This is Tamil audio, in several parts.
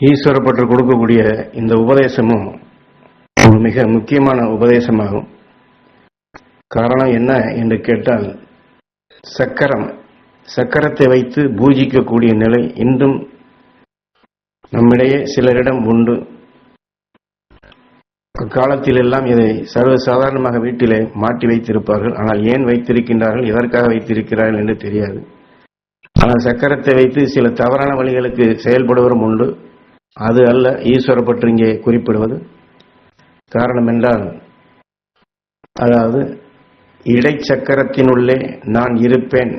ஈஸ்வரப்பற்று கொடுக்கக்கூடிய இந்த உபதேசமும் ஒரு மிக முக்கியமான உபதேசமாகும். காரணம் என்ன என்று கேட்டால், சக்கரத்தை வைத்து பூஜிக்கக்கூடிய நிலை இன்றும் நம்மிடையே சிலரிடம் உண்டு. அக்காலத்தில் எல்லாம் இதை சர்வசாதாரணமாக வீட்டிலே மாட்டி வைத்திருப்பார்கள். ஆனால் ஏன் வைத்திருக்கின்றார்கள், எதற்காக வைத்திருக்கிறார்கள் என்று தெரியாது. ஆனால் சக்கரத்தை வைத்து சில தவறான வழிகளுக்கு செயல்படுவரும் உண்டு. அது அல்ல ஈஸ்வரப்பற்று இங்கே குறிப்பிடுவது. காரணம் என்றால், அதாவது இடைச்சக்கரத்தினுள்ளே நான் இருப்பேன்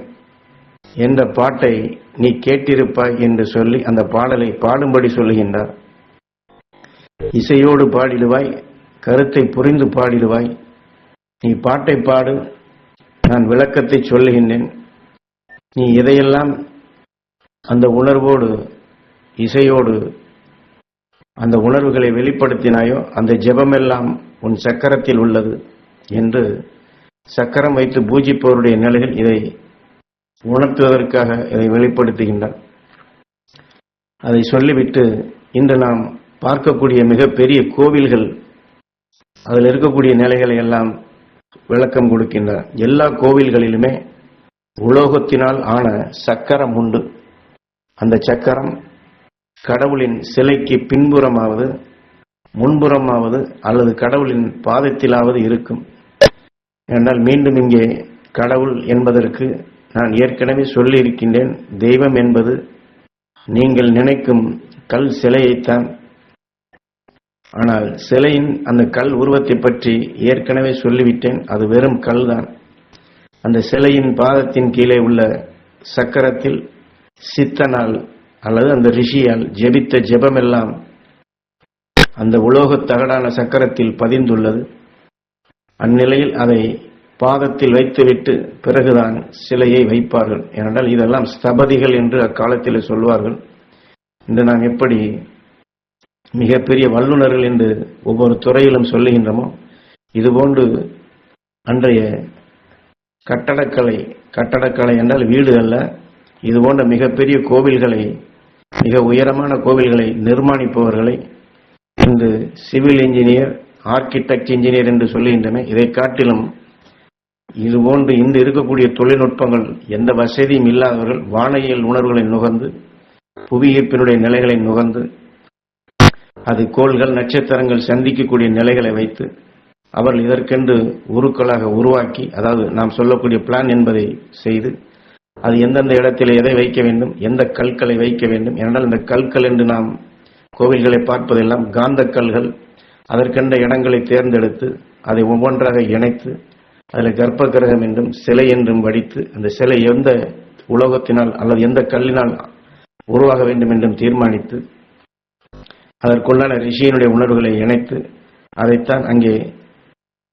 என்ற பாட்டை நீ கேட்டிருப்பாய் என்று சொல்லி அந்த பாடலை பாடும்படி சொல்லுகின்றார். இசையோடு பாடிடுவாய், கருத்தை புரிந்து பாடிடுவாய். நீ பாட்டை பாடு, நான் விளக்கத்தை சொல்லுகின்றேன். நீ எதையெல்லாம் அந்த உணர்வோடு இசையோடு அந்த உணர்வுகளை வெளிப்படுத்தினாயோ அந்த ஜெபமெல்லாம் உன் சக்கரத்தில் உள்ளது என்று சக்கரம் வைத்து பூஜிப்பவருடைய நிலையில் இதை உணர்த்துவதற்காக இதை வெளிப்படுத்துகின்றார். அதை சொல்லிவிட்டு இன்று நாம் பார்க்கக்கூடிய மிகப்பெரிய கோவில்கள், அதில் இருக்கக்கூடிய நிலைகளை எல்லாம் விளக்கம் கொடுக்கின்றார். எல்லா கோவில்களிலுமே உலோகத்தினால் ஆன சக்கரம் உண்டு. அந்த சக்கரம் கடவுளின் சிலைக்கு பின்புறமாவது முன்புறமாவது அல்லது கடவுளின் பாதத்திலாவது இருக்கும். என்றால் மீண்டும் இங்கே கடவுள் என்பதற்கு நான் ஏற்கனவே சொல்லியிருக்கின்றேன். தெய்வம் என்பது நீங்கள் நினைக்கும் கல் சிலையைத்தான். ஆனால் சிலையின் அந்த கல் உருவத்தை பற்றி ஏற்கனவே சொல்லிவிட்டேன். அது வெறும் கல் தான். அந்த சிலையின் பாதத்தின் கீழே உள்ள சக்கரத்தில் சித்தனால் அல்லது அந்த ரிஷியால் ஜெபித்த ஜெபமெல்லாம் அந்த உலோகத் தகடான சக்கரத்தில் பதிந்துள்ளது. அந்நிலையில் அதை பாதத்தில் வைத்துவிட்டு பிறகுதான் சிலையை வைப்பார்கள். ஏனென்றால் இதெல்லாம் ஸ்தபதிகள் என்று அக்காலத்தில் சொல்வார்கள். இன்று நாம் எப்படி மிகப்பெரிய வல்லுநர்கள் என்று ஒவ்வொரு துறையிலும் சொல்லுகின்றோமோ, இதுபோன்று அன்றைய கட்டடக்கலை என்றால் வீடு அல்ல, இதுபோன்ற மிகப்பெரிய கோவில்களை, மிக உயரமான கோவில்களை நிர்மாணிப்பவர்களை இன்று சிவில் இன்ஜினியர், ஆர்கிடெக்ட் இன்ஜினியர் என்று சொல்லுகின்றன. இதை காட்டிலும் இதுபோன்று இன்று இருக்கக்கூடிய தொழில்நுட்பங்கள் எந்த வசதியும் இல்லாதவர்கள் வானியல் உணர்வுகளை நுகர்ந்து, புவியீர்ப்பினுடைய நிலைகளை நுகர்ந்து, அது கோள்கள் நட்சத்திரங்கள் சந்திக்கக்கூடிய நிலைகளை வைத்து அவர்கள் இதற்கென்று உருக்களாக உருவாக்கி, அதாவது நாம் சொல்லக்கூடிய பிளான் என்பதை செய்து, அது எந்தெந்த இடத்தில் எதை வைக்க வேண்டும், எந்த கற்களை வைக்க வேண்டும். ஏனென்றால் இந்த கற்கள் என்று நாம் கோவில்களை பார்ப்பதெல்லாம் காந்த கல்கள். அதற்கென்ற இடங்களை தேர்ந்தெடுத்து அதை ஒவ்வொன்றாக இணைத்து அதில் கர்ப்ப கிரகம் என்றும் சிலை என்றும் வடித்து, அந்த சிலை எந்த உலோகத்தினால் அல்லது எந்த கல்லினால் உருவாக வேண்டும் என்றும் தீர்மானித்து அதற்குள்ளான ரிஷியினுடைய உணர்வுகளை இணைத்து அதைத்தான் அங்கே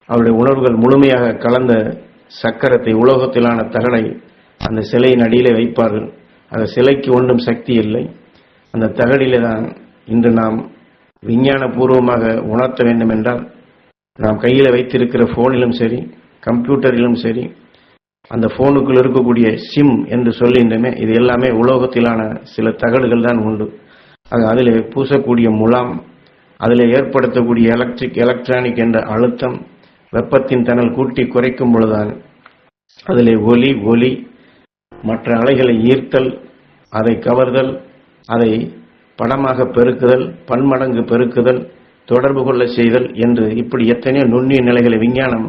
அவருடைய உணர்வுகள் முழுமையாக கலந்த சக்கரத்தை, உலோகத்திலான தகடை அந்த சிலையின் அடியிலே வைப்பார்கள். அந்த சிலைக்கு ஒன்றும் சக்தி இல்லை. அந்த தகடிலே தான் இன்று நாம் விஞ்ஞான பூர்வமாக உணர்த்த வேண்டும் என்றால், நாம் கையில் வைத்திருக்கிற போனிலும் சரி, கம்ப்யூட்டரிலும் சரி, அந்த போனுக்குள் இருக்கக்கூடிய சிம் என்று சொல்கின்றமே, இது எல்லாமே உலோகத்திலான சில தகடுகள் தான் உண்டு. அதில் பூசக்கூடிய முலாம், அதில் ஏற்படுத்தக்கூடிய எலக்ட்ரானிக் என்ற அழுத்தம், வெப்பத்தின் தணல் கூட்டி குறைக்கும் பொழுதுதான் அதில் ஒலி மற்ற அலைகளை ஈர்த்தல், அதை கவர்தல், அதை படமாக பெருக்குதல், பன்மடங்கு பெருக்குதல், தொடர்பு கொள்ள செய்தல் என்று இப்படி எத்தனையோ நுண்ணிய நிலைகளை விஞ்ஞானம்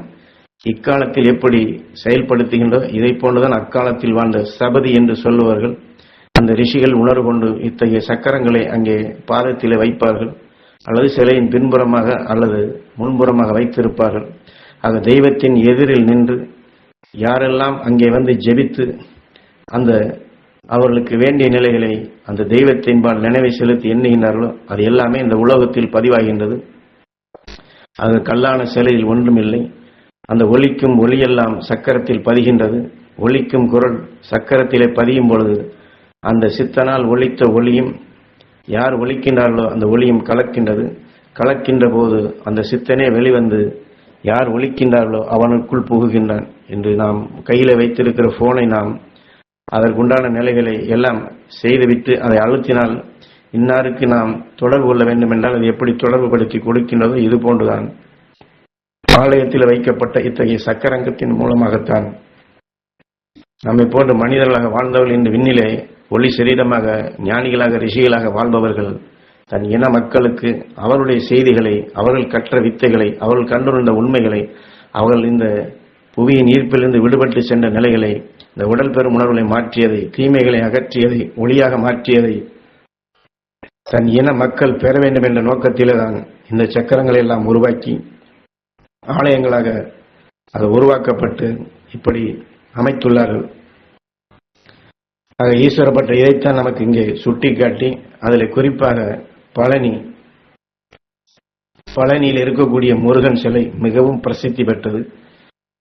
இக்காலத்தில் எப்படி செயல்படுத்துகின்றதோ இதை போன்றுதான் அக்காலத்தில் வாழ்ந்த சபதி என்று சொல்லுவார்கள். அந்த ரிஷிகள் உணர்வு கொண்டு இத்தகைய சக்கரங்களை அங்கே பாதத்தில் வைப்பார்கள், அல்லது சிலையின் பின்புறமாக அல்லது முன்புறமாக வைத்திருப்பார்கள். ஆக தெய்வத்தின் எதிரில் நின்று யாரெல்லாம் அங்கே வந்து ஜெபித்து அந்த அவர்களுக்கு வேண்டிய நிலைகளை அந்த தெய்வத்தின்பால் நினைவை செலுத்தி எண்ணுகின்றார்களோ அது எல்லாமே இந்த உலோகத்தில் பதிவாகின்றது. அது கல்லான சிலையில் ஒன்றுமில்லை. அந்த ஒலிக்கும் ஒலியெல்லாம் சக்கரத்தில் பதிகின்றது. ஒலிக்கும் குரல் சக்கரத்திலே பதியும் பொழுது அந்த சித்தனால் ஒலித்த ஒலியும் யார் ஒலிக்கின்றார்களோ அந்த ஒலியும் கலக்கின்றது. கலக்கின்ற போது அந்த சித்தனே வெளிவந்து யார் ஒலிக்கின்றார்களோ அவனுக்குள் புகுகின்றான் என்று நாம் கையில் வைத்திருக்கிற போனை நாம் அதற்குண்டான நிலைகளை எல்லாம் செய்துவிட்டு அதை அழுத்தினால் இன்னாருக்கு நாம் தொடர்பு கொள்ள வேண்டும் என்றால் அது எப்படி தொடர்பு படுத்தி கொடுக்கின்றதோ இது போன்றுதான் ஆலயத்தில் வைக்கப்பட்ட இத்தகைய சக்கரங்கத்தின் மூலமாகத்தான் நம்மை போன்ற மனிதர்களாக வாழ்ந்தவர்கள் இந்த விண்ணிலே ஒளி சரீரமாக ஞானிகளாக ரிஷிகளாக வாழ்பவர்கள் தன் இன மக்களுக்கு அவருடைய செய்திகளை, அவர்கள் கற்ற வித்தைகளை, அவர்கள் கண்டுணர்ந்த உண்மைகளை, அவர்கள் இந்த புவியின் ஈர்ப்பிலிருந்து விடுபட்டு சென்ற நிலைகளை, இந்த உடல் பெறும் உணர்வுகளை மாற்றியதை, தீமைகளை அகற்றியதை, ஒளியாக மாற்றியதை தன் இன மக்கள் பெற வேண்டும் என்ற நோக்கத்திலே தான் இந்த சக்கரங்களை எல்லாம் உருவாக்கி ஆலயங்களாக அது உருவாக்கப்பட்டு இப்படி அமைத்துள்ளார்கள். ஆக ஈஸ்வரப்பட்ட இதைத்தான் நமக்கு இங்கே சுட்டிக்காட்டி அதில் குறிப்பாக பழனியில் இருக்கக்கூடிய முருகன் சிலை மிகவும் பிரசித்தி பெற்றது,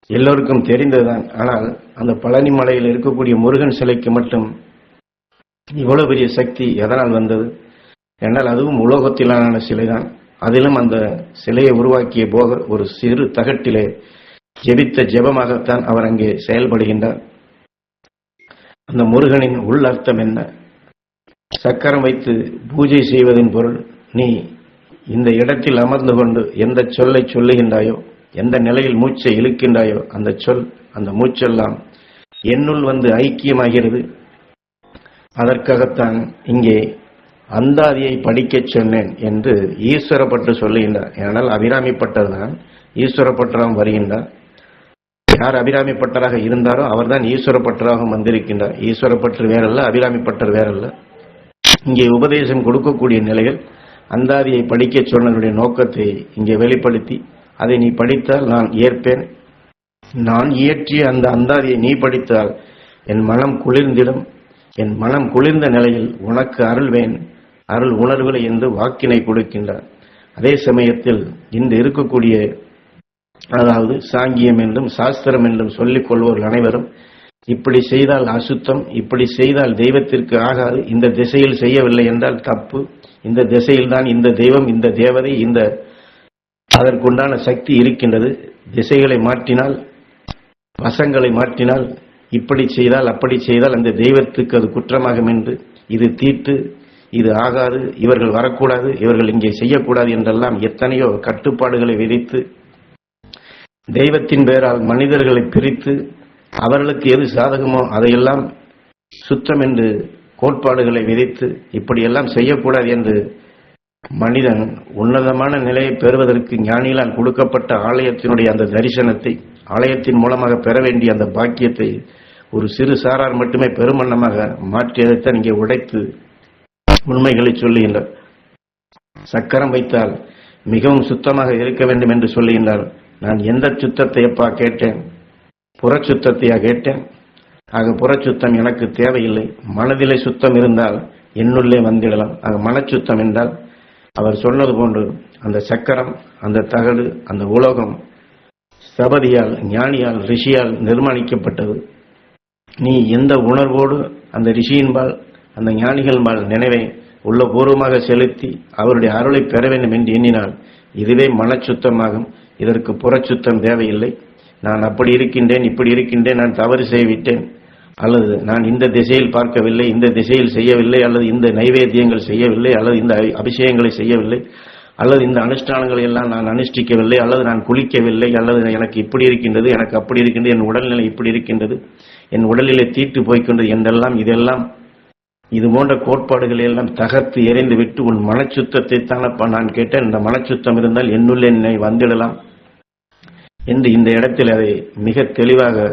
எல்லோருக்கும் தெரிந்ததுதான். ஆனால் அந்த பழனி மலையில் இருக்கக்கூடிய முருகன் சிலைக்கு மட்டும் இவ்வளவு பெரிய சக்தி எதனால் வந்தது என்றால் அதுவும் உலோகத்திலான சிலைதான். அதிலும் அந்த சிலையை உருவாக்கிய போகர் ஒரு சிறு தகட்டிலே ஜெபித்த ஜெபமாகத்தான் அவர் அங்கே செயல்படுகின்றார். அந்த முருகனின் உள் அர்த்தம் என்ன? சக்கரம் வைத்து பூஜை செய்வதின் பொருள், நீ இந்த இடத்தில் அமர்ந்து கொண்டு எந்த சொல்லை சொல்லுகின்றாயோ, எந்த நிலையில் மூச்சை இழுக்கின்றாயோ, அந்த சொல், அந்த மூச்செல்லாம் என்னுள் வந்து ஐக்கியமாகிறது. அதற்காகத்தான் இங்கே அந்தாதியை படிக்கச் சொன்னேன் என்று ஈஸ்வரப்பட்டு சொல்லுகின்றார். ஏனால் அபிராமிப்பட்டர் தான் ஈஸ்வரப்பட்டராகவும் வருகின்றார். யார் அபிராமிப்பட்டராக இருந்தாரோ அவர்தான் ஈஸ்வரப்பட்டராகவும் வந்திருக்கின்றார். ஈஸ்வரப்பட்டர் வேறல்ல, அபிராமிப்பட்டர் வேறல்ல. இங்கே உபதேசம் கொடுக்கக்கூடிய நிலைகள் அந்தாதியை படிக்கச் சொன்னதுடைய நோக்கத்தை இங்கே வெளிப்படுத்தி, அதை நீ படித்தால் நான் ஏற்பேன், நான் இயற்றிய அந்த அந்தாதியை நீ படித்தால் என் மனம் குளிர்ந்திடும், என் மனம் குளிர்ந்த நிலையில் உனக்கு அருள்வேன், அருள் உணர்வுகளை என்று வாக்கினை கொடுக்கின்றார். அதே சமயத்தில் இன்று இருக்கக்கூடிய, அதாவது சாங்கியம் என்றும் சாஸ்திரம் என்றும் சொல்லிக் கொள்வோர்கள் அனைவரும் இப்படி செய்தால் அசுத்தம், இப்படி செய்தால் தெய்வத்திற்கு ஆகாது, இந்த திசையில் செய்யவில்லை என்றால் தப்பு, இந்த திசையில் தான் இந்த தெய்வம், இந்த தேவதை, இந்த அதற்குண்டான சக்தி இருக்கின்றது, திசைகளை மாற்றினால், வசங்களை மாற்றினால், இப்படி செய்தால் அப்படி செய்தால் அந்த தெய்வத்துக்கு அது குற்றமாகும் என்று, இது தீட்டு, இது ஆகாது, இவர்கள் வரக்கூடாது, இவர்கள் இங்கே செய்யக்கூடாது என்றெல்லாம் எத்தனையோ கட்டுப்பாடுகளை விதித்து தெய்வத்தின் பெயரால் மனிதர்களை பிரித்து அவர்களுக்கு எது சாதகமோ அதையெல்லாம் சுத்தம் என்று கோட்பாடுகளை விதித்து இப்படியெல்லாம் செய்யக்கூடாது என்று மனிதன் உன்னதமான நிலையை பெறுவதற்கு ஞானிகளால் கொடுக்கப்பட்ட ஆலயத்தினுடைய அந்த தரிசனத்தை, ஆலயத்தின் மூலமாக பெற வேண்டிய அந்த பாக்கியத்தை ஒரு சிறு சாரார் மட்டுமே பெருமன்னமாக மாற்றியதைத்தான் இங்கே உடைத்து உண்மைகளை சொல்லுகின்றார். சக்கரம் வைத்தால் மிகவும் சுத்தமாக இருக்க வேண்டும் என்று சொல்லுகின்றார். நான் எந்த சுத்தத்தை எப்பா கேட்டேன்? புறச்சுத்தத்தையா கேட்டேன்? ஆக புறச்சுத்தம் எனக்கு தேவையில்லை, மனதிலே சுத்தம் இருந்தால் என்னுள்ளே வந்திடலாம். ஆக மனச்சுத்தம் என்றால் அவர் சொன்னது போன்று அந்த சக்கரம், அந்த தகடு, அந்த உலோகம் சபதியால், ஞானியால், ரிஷியால் நிர்மாணிக்கப்பட்டது. நீ எந்த உணர்வோடு அந்த ரிஷியின்பால், அந்த ஞானிகள்பால் நினைவை உள்ளபூர்வமாக செலுத்தி அவருடைய அருளை பெற வேண்டும் என்று எண்ணினால் இதுவே மனச்சுத்தமாகும். இதற்கு புறச்சுத்தம் தேவையில்லை. நான் அப்படி இருக்கின்றேன், இப்படி இருக்கின்றேன், நான் தவறு செய்துவிட்டேன், அல்லது நான் இந்த திசையில் பார்க்கவில்லை, இந்த திசையில் செய்யவில்லை, அல்லது இந்த நைவேத்தியங்கள் செய்யவில்லை, அல்லது இந்த அபிஷேகங்களை செய்யவில்லை, அல்லது இந்த அனுஷ்டானங்களை எல்லாம் நான் அனுஷ்டிக்கவில்லை, அல்லது நான் குளிக்கவில்லை, அல்லது எனக்கு இப்படி இருக்கின்றது, எனக்கு அப்படி இருக்கின்றது, என் உடல்நிலை இப்படி இருக்கின்றது, என் உடலிலே தீட்டு போய்கின்றது என்றெல்லாம் இதெல்லாம் இது போன்ற கோட்பாடுகளை எல்லாம் தகர்த்து எறிந்து விட்டு உன் மனச்சுத்தத்தை தானப்பா நான் கேட்டேன், இந்த மனச்சுத்தம் இருந்தால் என்னுள்ளே என்னை வந்திடலாம் என்று இந்த இடத்தில் அதை மிக தெளிவாக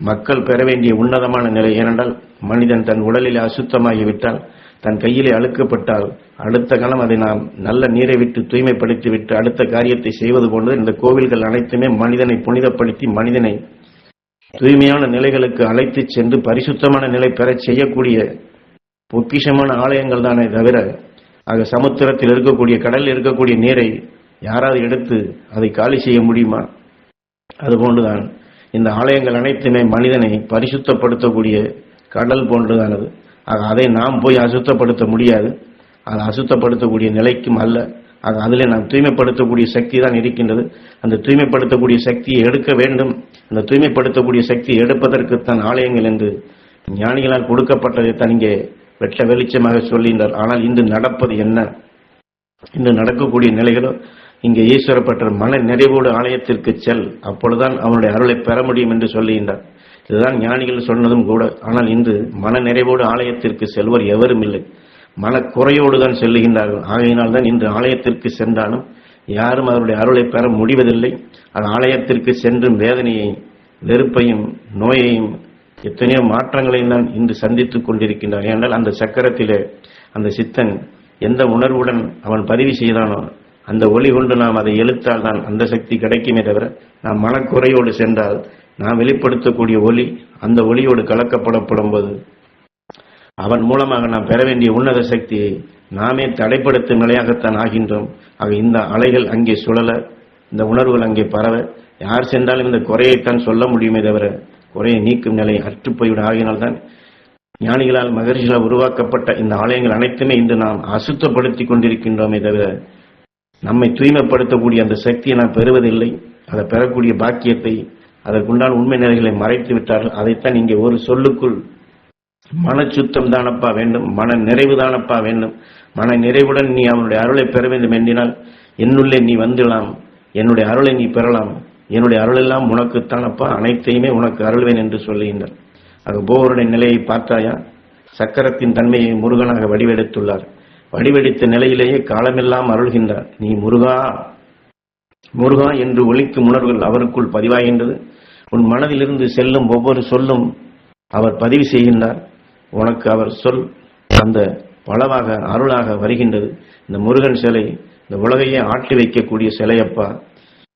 மக்கள் பெற வேண்டிய உன்னதமான நிலை. ஏனென்றால் மனிதன் தன் உடலில் அசுத்தமாகிவிட்டால், தன் கையிலே அழுக்கப்பட்டால் அடுத்த கணம் அதை நாம் நல்ல நீரை விட்டு தூய்மைப்படுத்தி விட்டு அடுத்த காரியத்தை செய்வது போன்று இந்த கோவில்கள் அனைத்துமே மனிதனை புனிதப்படுத்தி மனிதனை தூய்மையான நிலைகளுக்கு அழைத்து சென்று பரிசுத்தமான நிலை பெறச் செய்யக்கூடிய பொக்கிஷமான ஆலயங்கள் தானே தவிர, ஆக சமுத்திரத்தில் இருக்கக்கூடிய, கடலில் இருக்கக்கூடிய நீரை யாராவது எடுத்து அதை காலி செய்ய முடியுமா? அதுபோன்றுதான் இந்த ஆலயங்கள் அனைத்துமே மனிதனை பரிசுத்தப்படுத்தக்கூடிய கடல் போன்றுதானது. ஆக அதை நாம் போய் அசுத்தப்படுத்த முடியாது, அதை அசுத்தப்படுத்தக்கூடிய நிலைக்கும் அல்ல. ஆக அதில் நாம் தூய்மைப்படுத்தக்கூடிய சக்தி தான் இருக்கின்றது. அந்த தூய்மைப்படுத்தக்கூடிய சக்தியை எடுக்க வேண்டும். அந்த தூய்மைப்படுத்தக்கூடிய சக்தியை எடுப்பதற்குத்தான் ஆலயங்கள் என்று ஞானிகளால் கொடுக்கப்பட்டதை தான் இங்கே வெட்ட வெளிச்சமாக சொல்லுகின்றார். ஆனால் இன்று நடப்பது என்ன? இன்று நடக்கக்கூடிய நிலைகளோ, இங்கே ஈஸ்வரப்பட்டர் மன நிறைவோடு ஆலயத்திற்கு செல், அப்பொழுதுதான் அவனுடைய அருளை பெற முடியும் என்று சொல்லுகின்றார். இதுதான் ஞானிகள் சொன்னதும் கூட. ஆனால் இன்று மன நிறைவோடு ஆலயத்திற்கு செல்வர் எவரும் இல்லை, மனக்குறையோடு தான் செல்லுகின்றார்கள். ஆகையினால் தான் இன்று ஆலயத்திற்கு சென்றாலும் யாரும் அவருடைய அருளை பெற முடிவதில்லை. அது ஆலயத்திற்கு சென்றும் வேதனையை, வெறுப்பையும், நோயையும், எத்தனையோ மாற்றங்களையும் தான் இன்று சந்தித்துக் கொண்டிருக்கின்றார். ஏனென்றால் அந்த சக்கரத்திலே அந்த சித்தன் எந்த உணர்வுடன் அவன் பதிவு செய்தானோ அந்த ஒளி கொண்டு நாம் அதை எழுத்தால் தான் அந்த சக்தி கிடைக்குமே தவிர, நாம் மனக்குறையோடு சென்றால் நாம் வெளிப்படுத்தக்கூடிய ஒளி அந்த ஒளியோடு கலக்கப்படப்படும் போது அவன் மூலமாக நாம் பெற வேண்டிய உன்னத சக்தியை நாமே தடைப்படுத்தும் நிலையாகத்தான் ஆகின்றோம். ஆக இந்த அலைகள் அங்கே சுழல, இந்த உணர்வுகள் அங்கே பரவ, யார் சென்றாலும் இந்த குறையைத்தான் சொல்ல முடியுமே தவிர குறையை நீக்கும் நிலை அற்று போய்விட. ஆகினால்தான் ஞானிகளால், மகரிஷிகளால் உருவாக்கப்பட்ட இந்த ஆலயங்கள் அனைத்துமே இன்று நாம் அசுத்தப்படுத்தி கொண்டிருக்கின்றோமே தவிர நம்மை தூய்மைப்படுத்தக்கூடிய அந்த சக்தியை நாம் பெறுவதில்லை. அதை பெறக்கூடிய பாக்கியத்தை, அதற்குண்டான உண்மை நிலைகளை மறைத்து விட்டார்கள். அதைத்தான் இங்கே ஒரு சொல்லுக்குள் மன சுத்தம் தானப்பா வேண்டும், மன நிறைவு தானப்பா வேண்டும். மன நிறைவுடன் நீ அவனுடைய அருளை பெற வேண்டும் என்றினால் என்னுள்ளே நீ வந்துடலாம், என்னுடைய அருளை நீ பெறலாம், என்னுடைய அருளெல்லாம் உனக்குத்தானப்பா, அனைத்தையுமே உனக்கு அருள்வேன் என்று சொல்லுகின்றார். அது போவருடைய நிலையை பார்த்தாயா? சக்கரத்தின் தன்மையை முருகனாக வடிவெடுத்துள்ளார். வடிவெடுத்த நிலையிலேயே காலமெல்லாம் அருள்கின்றார். நீ முருகா முருகா என்று ஒலிக்கும் உணர்வுகள் அவருக்குள் பதிவாகின்றது. உன் மனதிலிருந்து செல்லும் ஒவ்வொரு சொல்லும் அவர் பதிவு செய்கின்றார். உனக்கு அவர் சொல் அந்த பலவாக அருளாக வருகின்றது. இந்த முருகன் சிலை இந்த உலகையே ஆட்டி வைக்கக்கூடிய சிலையப்பா.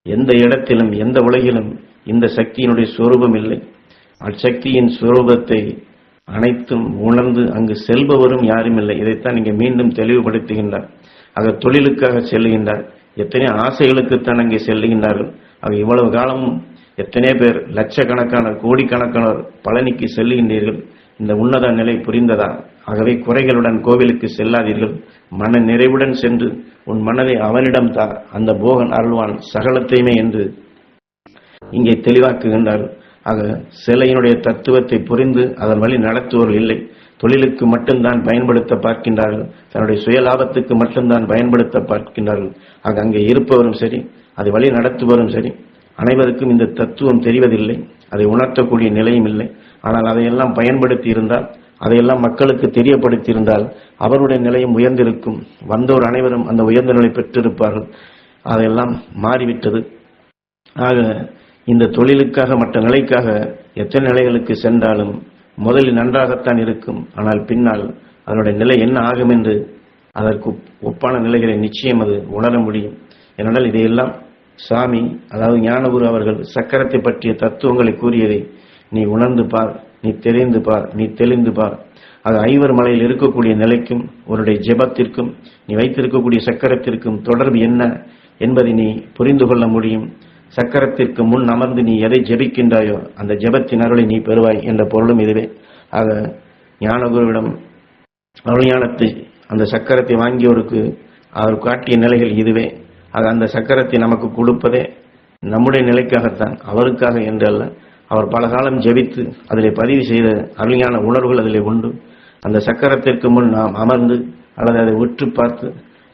எந்த இடத்திலும் எந்த உலகிலும் இந்த சக்தியினுடைய சொரூபம் இல்லை. அச்சக்தியின் சுரூபத்தை அனைத்தும் உணர்ந்து அங்கு செல்பவரும் யாரும் இல்லை. இதைத்தான் இங்கே மீண்டும் தெளிவுபடுத்துகின்றார். ஆக தொழிலுக்காக செல்லுகின்றார். எத்தனை ஆசைகளுக்குத்தான் அங்கே செல்லுகின்றார்கள். ஆக இவ்வளவு காலமும் எத்தனை பேர், லட்சக்கணக்கான கோடிக்கணக்கானோர் பழனிக்கு செல்லுகின்றீர்கள். இந்த உன்னத நிலை புரிந்ததா? ஆகவே குறைகளுடன் கோவிலுக்கு செல்லாதீர்கள். மன நிறைவுடன் சென்று உன் மனதை அவனிடம் தா, அந்த போகன் அருள்வான் சகலத்தையுமே என்று இங்கே தெளிவாக்குகின்றார். ஆக சிலையினுடைய தத்துவத்தை புரிந்து அதன் வழி நடத்துவோர்கள் இல்லை. தொழிலுக்கு மட்டும்தான் பயன்படுத்த பார்க்கின்றார்கள், தன்னுடைய சுய லாபத்துக்கு மட்டும்தான் பயன்படுத்த பார்க்கின்றார்கள். ஆக அங்கே இருப்பவரும் சரி, அதை வழி நடத்துவரும் சரி, அனைவருக்கும் இந்த தத்துவம் தெரிவதில்லை, அதை உணர்த்தக்கூடிய நிலையும் இல்லை. ஆனால் அதையெல்லாம் பயன்படுத்தி இருந்தால், அதையெல்லாம் மக்களுக்கு தெரியப்படுத்தி இருந்தால் அவருடைய நிலையும் உயர்ந்திருக்கும். வந்தோர் அனைவரும் அந்த உயர்ந்த நிலை பெற்றிருப்பார்கள். அதையெல்லாம் மாறிவிட்டது. ஆக இந்த தொழிலுக்காக, மற்ற நிலைக்காக எத்தனை நிலைகளுக்கு சென்றாலும் முதலில் நன்றாகத்தான் இருக்கும். ஆனால் பின்னால் அதனுடைய நிலை என்ன ஆகும் என்று அதற்கு ஒப்பான நிலைகளை நிச்சயம் அது உணர முடியும். ஏனென்றால் இதையெல்லாம் சாமி, அதாவது ஞானகுரு அவர்கள் சக்கரத்தை பற்றிய தத்துவங்களை கூறியதை நீ உணர்ந்து பார், நீ தெரிந்து பார், நீ தெளிந்து பார். அது ஐவர் மலையில் இருக்கக்கூடிய நிலைக்கும் உன்னுடைய ஜெபத்திற்கும் நீ வைத்திருக்கக்கூடிய சக்கரத்திற்கும் தொடர்பு என்ன என்பதை நீ புரிந்து கொள்ள முடியும். சக்கரத்திற்கு முன் அமர்ந்து நீ எதை ஜெபிக்கின்றாயோ அந்த ஜெபத்தின் அருளை நீ பெறுவாய் என்ற பொருளும் இதுவே. ஆக ஞானகுருவிடம் அருள்ஞானத்தை, அந்த சக்கரத்தை வாங்கியோருக்கு அவர் காட்டிய நிலைகள் இதுவே. ஆக அந்த சக்கரத்தை நமக்கு கொடுப்பதே நம்முடைய நிலைக்காகத்தான், அவருக்காக என்றல்ல. அவர் பல காலம் ஜெபித்து அதிலே பதிவு செய்த அருள்ஞான உணர்வுகள் அதிலே உண்டு. அந்த சக்கரத்திற்கு முன் நாம் அமர்ந்து அல்லது அதை உற்று பார்த்து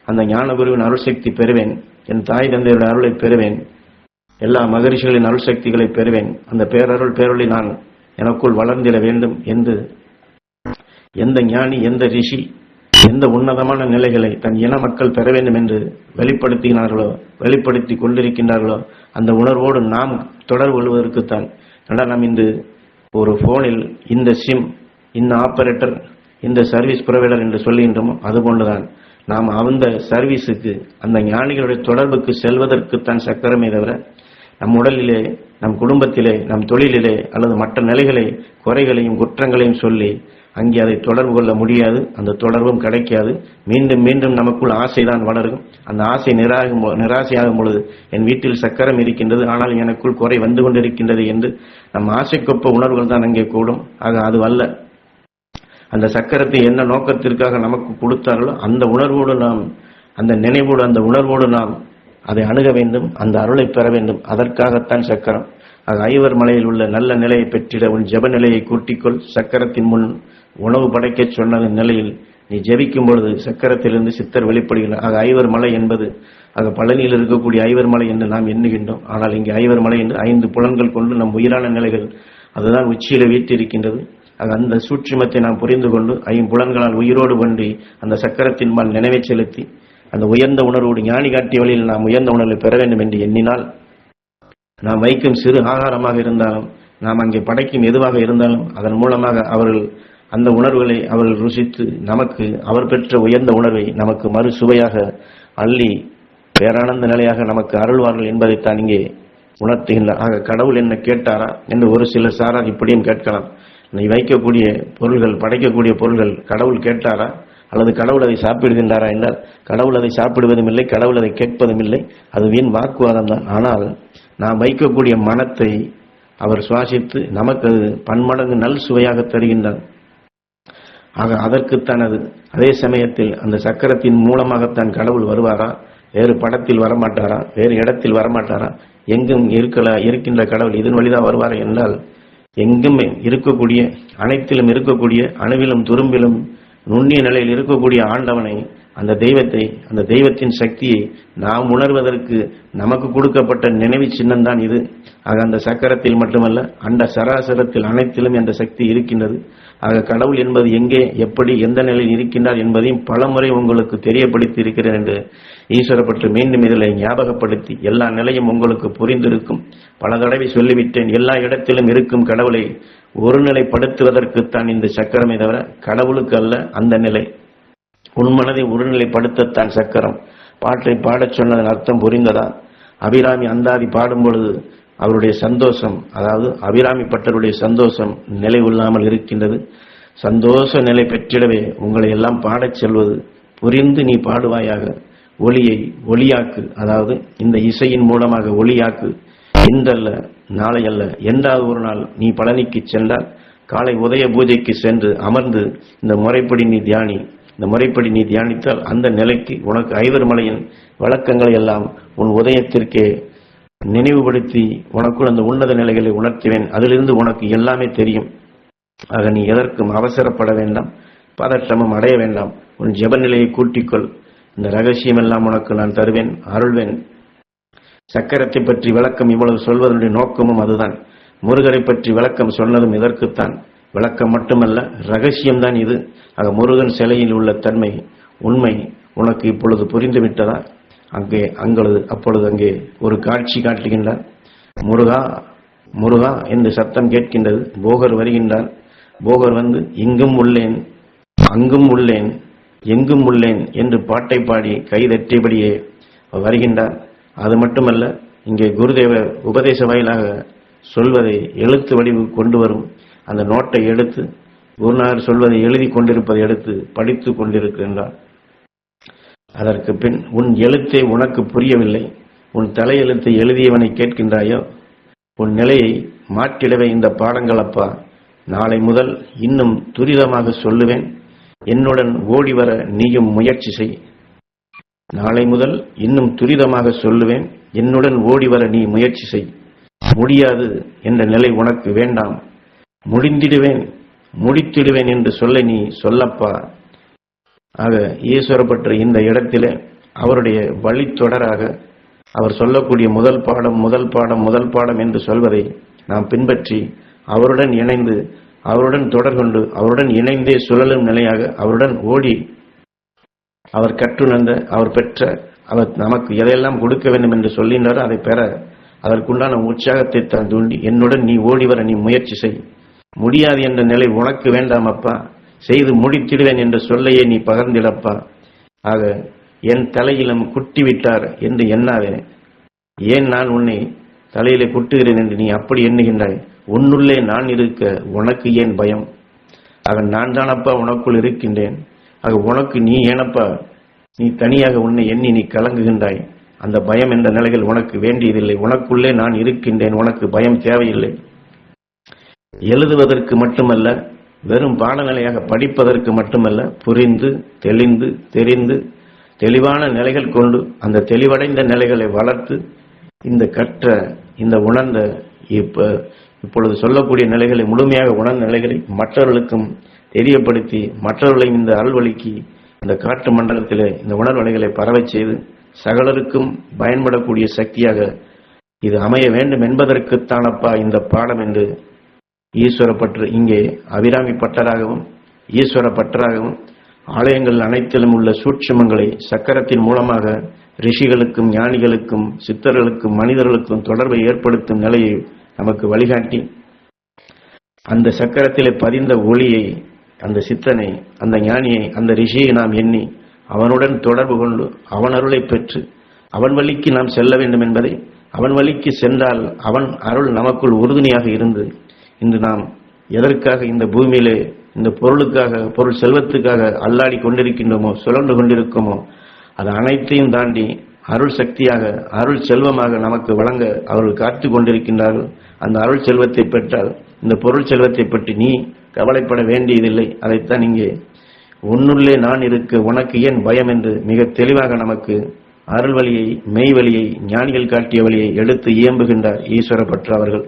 அந்த ஞானகுருவின் அருள் சக்தி பெறுவேன், என் தாய் தந்தையுடைய அருளை பெறுவேன், எல்லா மகரிஷிகளின் அருள் சக்திகளை பெறுவேன், அந்த பேரருள் பேரொளி நான் எனக்குள் வளர்ந்திட வேண்டும் என்று எந்த ஞானி, எந்த ரிஷி, எந்த உன்னதமான நிலைகளை தன் இன மக்கள் பெற வேண்டும் என்று வெளிப்படுத்தினார்களோ, வெளிப்படுத்தி கொண்டிருக்கின்றார்களோ அந்த உணர்வோடு நாம் தொடர்பு கொள்வதற்குத்தான். ஆனால் நாம் இந்த ஒரு போனில் இந்த சிம், இந்த ஆபரேட்டர், இந்த சர்வீஸ் ப்ரொவைடர் என்று சொல்லுகின்றோமோ அதுபோன்றுதான் நாம் அந்த சர்வீஸுக்கு, அந்த ஞானிகளுடைய தொடர்புக்கு செல்வதற்குத்தான் சக்கரமே தவிர நம் உடலிலே, நம் குடும்பத்திலே, நம் தொழிலிலே அல்லது மற்ற நிலைகளை, குறைகளையும் குற்றங்களையும் சொல்லி அங்கே அதை தொடர்பு கொள்ள முடியாது. அந்த தொடர்பும் கிடைக்காது. மீண்டும் மீண்டும் நமக்குள் ஆசைதான் வளரும். அந்த ஆசை நிராசையாகும் பொழுது என் வீட்டில் சக்கரம் இருக்கின்றது, ஆனால் எனக்குள் குறை வந்து கொண்டிருக்கின்றது என்று நம் ஆசைக்கொப்ப உணர்வுகள் தான் அங்கே கூடும். ஆக அது அல்ல. அந்த சக்கரத்தை என்ன நோக்கத்திற்காக நமக்கு கொடுத்தார்களோ அந்த உணர்வோடு நாம், அந்த நினைவோடு, அந்த உணர்வோடு நாம் அதை அணுக வேண்டும், அந்த அருளை பெற வேண்டும். அதற்காகத்தான் சக்கரம். ஆக ஐவர் மலையில் உள்ள நல்ல நிலையை பெற்றிட உன் ஜெப நிலையை கூட்டிக்கொள். சக்கரத்தின் முன் உணவு படைக்க சொன்ன நிலையில் நீ ஜெபிக்கும் பொழுது சக்கரத்திலிருந்து சித்தர் வெளிப்படுகிறார். ஆக ஐவர் மலை என்பது பழனியில் இருக்கக்கூடிய ஐவர் மலை என்று நாம் எண்ணுகின்றோம். ஆனால் இங்கே ஐவர் மலை என்று 5 புலன்கள் கொண்டு நம் உயிரான நிலைகள் அதுதான் உச்சியில வீட்டிருக்கின்றது. அந்த சூட்சுமத்தை நாம் புரிந்து கொண்டு 5 புலன்களால் உயிரோடு கொண்டு அந்த சக்கரத்தின் மேல் நினைவை செலுத்தி அந்த உயர்ந்த உணர்வோடு ஞானி காட்டிய வழியில் நாம் உயர்ந்த உணர்வை பெற வேண்டும் என்று எண்ணினால், நாம் வைக்கும் சிறு ஆகாரமாக இருந்தாலும், நாம் அங்கே படைக்கும் எதுவாக இருந்தாலும், அதன் மூலமாக அவர்கள் அந்த உணர்வுகளை அவர்கள் ருசித்து நமக்கு அவர் பெற்ற உயர்ந்த உணர்வை நமக்கு மறு சுவையாக அள்ளி பேரானந்த நிலையாக நமக்கு அருள்வார்கள் என்பதைத்தான் இங்கே உணர்த்துகின்றார். ஆக கடவுள் என்ன கேட்டாரா என்று ஒரு சில சாரார் இப்படியும் கேட்கலாம். நீ வைக்கக்கூடிய பொருள்கள், படைக்கக்கூடிய பொருள்கள் கடவுள் கேட்டாரா அல்லது கடவுள் அதை சாப்பிடுகின்றாரா என்றால், கடவுள் அதை சாப்பிடுவதும் இல்லை, கடவுள் அதை கேட்பதும் இல்லை. அது வீண் வாக்குவாதம் தான். ஆனால் நாம் வைக்கக்கூடிய மனத்தை அவர் சுவாசித்து நமக்கு அது பன்மடங்கு நல் சுவையாக தருகின்றார். ஆக அதற்குத்தான் அது. அதே சமயத்தில் அந்த சக்கரத்தின் மூலமாகத்தான் கடவுள் வருவாரா, வேறு படத்தில் வரமாட்டாரா, வேறு இடத்தில் வரமாட்டாரா, எங்கும் இருக்கின்ற கடவுள் இதன் வழிதான் வருவாரா என்றால், எங்கும் இருக்கக்கூடிய, அனைத்திலும் இருக்கக்கூடிய, அணுவிலும் துரும்பிலும் நுண்ணிய நிலையில் இருக்கக்கூடிய ஆண்டவனை, அந்த தெய்வத்தை, அந்த தெய்வத்தின் சக்தியை நாம் உணர்வதற்கு நமக்கு கொடுக்கப்பட்ட நினைவு சின்னம்தான் இது. ஆக அந்த சக்கரத்தில் மட்டுமல்ல, அண்ட சராசரத்தில் அனைத்திலும் அந்த சக்தி இருக்கின்றது. ஆக கடவுள் என்பது எங்கே, எப்படி, எந்த நிலையில் இருக்கின்றார் என்பதையும் பலமுறை உங்களுக்கு தெரியப்படுத்தி இருக்கிறேன் என்று ஈஸ்வரப்பட்டு மீண்டும் இதில் ஞாபகப்படுத்தி, எல்லா நிலையும் உங்களுக்கு புரிந்திருக்கும். பல தடவை சொல்லிவிட்டேன், எல்லா இடத்திலும் இருக்கும் கடவுளை ஒருநிலைப்படுத்துவதற்குத்தான் இந்த சக்கரமே தவிர கடவுளுக்கு அல்ல. அந்த நிலை உன்மனதை ஒருநிலைப்படுத்தத்தான் சக்கரம். பாட்டை பாடச் சொன்னதன் அர்த்தம் புரிந்ததா? அபிராமி அந்தாதி பாடும் பொழுது அவருடைய சந்தோஷம், அதாவது அபிராமி பட்டருடைய சந்தோஷம் நிலை கொள்ளாமல் இருக்கின்றது. சந்தோஷ நிலை பெற்றிடவே உங்களை எல்லாம் பாடச் செல்வது. புரிந்து நீ பாடுவாயாக. ஒளியை ஒளியாக்கு, அதாவது இந்த இசையின் மூலமாக ஒளியாக்கு. இன்றல்ல, நாளை அல்ல, என்றாவது ஒரு நாள் நீ பழனிக்கு சென்றால் காலை உதய பூஜைக்கு சென்று அமர்ந்து இந்த முறைப்படி நீ தியானி. இந்த முறைப்படி நீ தியானித்தால் அந்த நிலைக்கு உனக்கு ஐவர் மலையின் வழக்கங்களை எல்லாம் உன் உதயத்திற்கே நினைவுபடுத்தி உனக்குள் அந்த உன்னத நிலைகளை உணர்த்துவேன். அதிலிருந்து உனக்கு எல்லாமே தெரியும். ஆக நீ எதற்கும் அவசரப்பட வேண்டாம், பதற்றமும் அடைய வேண்டாம். உன் ஜெப நிலையை கூட்டிக்கொள். இந்த ரகசியம் எல்லாம் உனக்கு நான் தருவேன், அருள்வேன். சக்கரத்தை பற்றி விளக்கம் இவ்வளவு சொல்வதனுடைய நோக்கமும் அதுதான். முருகரை பற்றி விளக்கம் சொன்னதும் இதற்குத்தான். விளக்கம் மட்டுமல்ல, ரகசியம்தான் இது. ஆக முருகன் சிலையில் உள்ள தன்மை, உண்மை உனக்கு இப்பொழுது புரிந்துவிட்டதா? அப்பொழுது அங்கே ஒரு காட்சி காட்டுகின்றார். முருகா முருகா என்று சத்தம் கேட்கின்றது. போகர் வருகின்றார். போகர் வந்து இங்கும் உள்ளேன், அங்கும் உள்ளேன், எங்கும் உள்ளேன் என்று பாட்டை பாடி கைதட்டியபடியே வருகின்றார். அது மட்டுமல்ல, இங்கே குருதேவர் உபதேச வாயிலாக சொல்வதை எழுத்து வடிவு கொண்டு வரும். அந்த நோட்டை எடுத்து குருநாதர் சொல்வதை எழுதி கொண்டிருப்பதை எடுத்து படித்து கொண்டிருக்கின்றார். அதற்கு பின், உன் எழுத்தே உனக்கு புரியவில்லை, உன் தலையெழுத்தை எழுதியவனை கேட்கின்றாயோ? உன் நிலையை மாற்றிடவே இந்த பாடங்கள் அப்பா. நாளை முதல் இன்னும் துரிதமாக சொல்லுவேன். என்னுடன் ஓடி வர நீயும் முயற்சி செய். நாளை முதல் இன்னும் துரிதமாக சொல்லுவேன். என்னுடன் ஓடி வர நீ முயற்சி செய். முடியாது என்ற நிலை உனக்கு வேண்டாம். முடிந்திடுவேன், முடித்திடுவேன் என்று சொல்ல நீ சொல்லப்பா. ஆக ஈஸ்வரப்பற்ற இந்த இடத்திலே அவருடைய வழித்தொடராக அவர் சொல்லக்கூடிய முதல் பாடம் என்று சொல்வதை நாம் பின்பற்றி அவருடன் இணைந்து, அவருடன் தொடர்கொண்டு, அவருடன் இணைந்தே சுழலும் நிலையாக அவருடன் ஓடி, அவர் கற்றுணர்ந்த, அவர் பெற்ற, அவர் நமக்கு எதையெல்லாம் கொடுக்க வேண்டும் என்று சொல்கின்றாரோ அதை பெற அதற்குண்டான உற்சாகத்தை தான் தூண்டி, என்னுடன் நீ ஓடி வர நீ முயற்சி செய். முடியாது என்ற நிலை உனக்கு வேண்டாம் அப்பா. செய்து முடித்திடுவேன் என்ற சொல்லையே நீ பகர்ந்திடப்பா. ஆக என் தலையிலும் குட்டி விட்டார் என்று எண்ணாதே. ஏன் நான் உன்னை தலையிலே குட்டுகிறேன் என்று நீ அப்படி எண்ணுகின்றாய்? உன்னுள்ளே நான் இருக்க உனக்கு ஏன் பயம்? ஆக நான் தானப்பா உனக்குள் இருக்கின்றேன். ஆக உனக்கு நீ ஏனப்பா நீ தனியாக உன்னை எண்ணி நீ கலங்குகின்றாய்? அந்த பயம் என்ற நிலைகள் உனக்கு வேண்டியதில்லை. உனக்குள்ளே நான் இருக்கின்றேன், உனக்கு பயம் தேவையில்லை. எழுதுவதற்கு மட்டுமல்ல, வெறும் பாடநிலையாக படிப்பதற்கு மட்டுமல்ல, புரிந்து தெளிந்து தெரிந்து தெளிவான நிலைகள் கொண்டு அந்த தெளிவடைந்த நிலைகளை வளர்த்து இந்த கற்ற, இந்த உணர்ந்த, இப்பொழுது சொல்லக்கூடிய நிலைகளை முழுமையாக உணர்ந்த நிலைகளை மற்றவர்களுக்கும் தெரியப்படுத்தி மற்றவர்களையும் இந்த அருள்வழிக்கு இந்த காற்று மண்டலத்திலே இந்த உணர்வலைகளை பரவச் செய்து சகலருக்கும் பயன்படக்கூடிய சக்தியாக இது அமைய வேண்டும் என்பதற்குத்தானப்பா இந்த பாடம் என்று ஈஸ்வர பற்று இங்கே அபிராமி பட்டராகவும் ஈஸ்வர பட்டராகவும் ஆலயங்கள் அனைத்திலும் உள்ள சூட்சுமங்களை சக்கரத்தின் மூலமாக ரிஷிகளுக்கும் ஞானிகளுக்கும் சித்தர்களுக்கும் மனிதர்களுக்கும் தொடர்பை ஏற்படுத்தும் நிலையை நமக்கு வழிகாட்டி அந்த சக்கரத்திலே பதிந்த ஒளியை, அந்த சித்தனை, அந்த ஞானியை, அந்த ரிஷியை நாம் எண்ணி அவனுடன் தொடர்பு கொண்டு அவன் அருளை பெற்று அவன் வழிக்கு நாம் செல்ல வேண்டும் என்பதை, அவன் வழிக்கு சென்றால் அவன் அருள் நமக்குள் உறுதுணையாக இருந்து இன்று நாம் எதற்காக இந்த பூமியிலே இந்த பொருளுக்காக, பொருள் செல்வத்துக்காக அல்லாடி கொண்டிருக்கின்றோமோ, சுழன்று கொண்டிருக்கோமோ, அது அனைத்தையும் தாண்டி அருள் சக்தியாக, அருள் செல்வமாக நமக்கு வழங்க அவர்கள் காத்து கொண்டிருக்கின்றார்கள். அந்த அருள் செல்வத்தை பெற்றால் இந்த பொருள் செல்வத்தை பற்றி நீ கவலைப்பட வேண்டியதில்லை. அதைத்தான் இங்கே உன்னுள்ளே நான் இருக்க உனக்கு ஏன் பயம் என்று மிக தெளிவாக நமக்கு அருள் வழியை, மெய் வழியை, ஞானிகள் காட்டிய வழியை எடுத்து இயம்புகின்றார் ஈஸ்வர பற்று அவர்கள்.